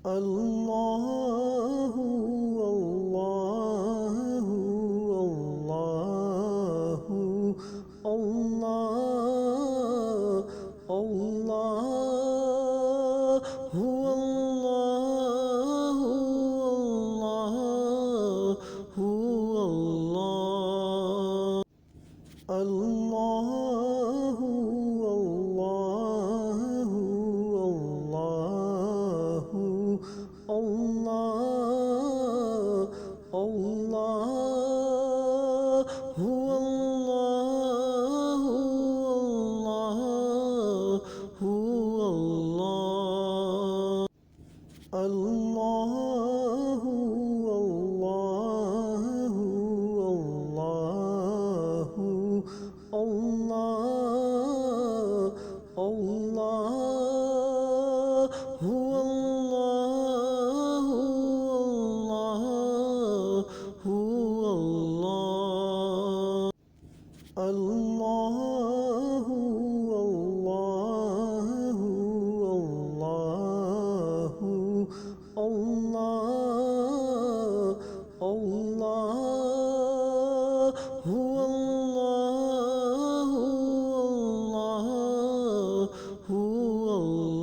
الله الله الله الله الله الله الله الله الله الله الله هو الله الله هو الله الله الله الله الله هو الله الله هو الله الله الله الله الله هو الله الله هو الله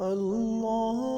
الله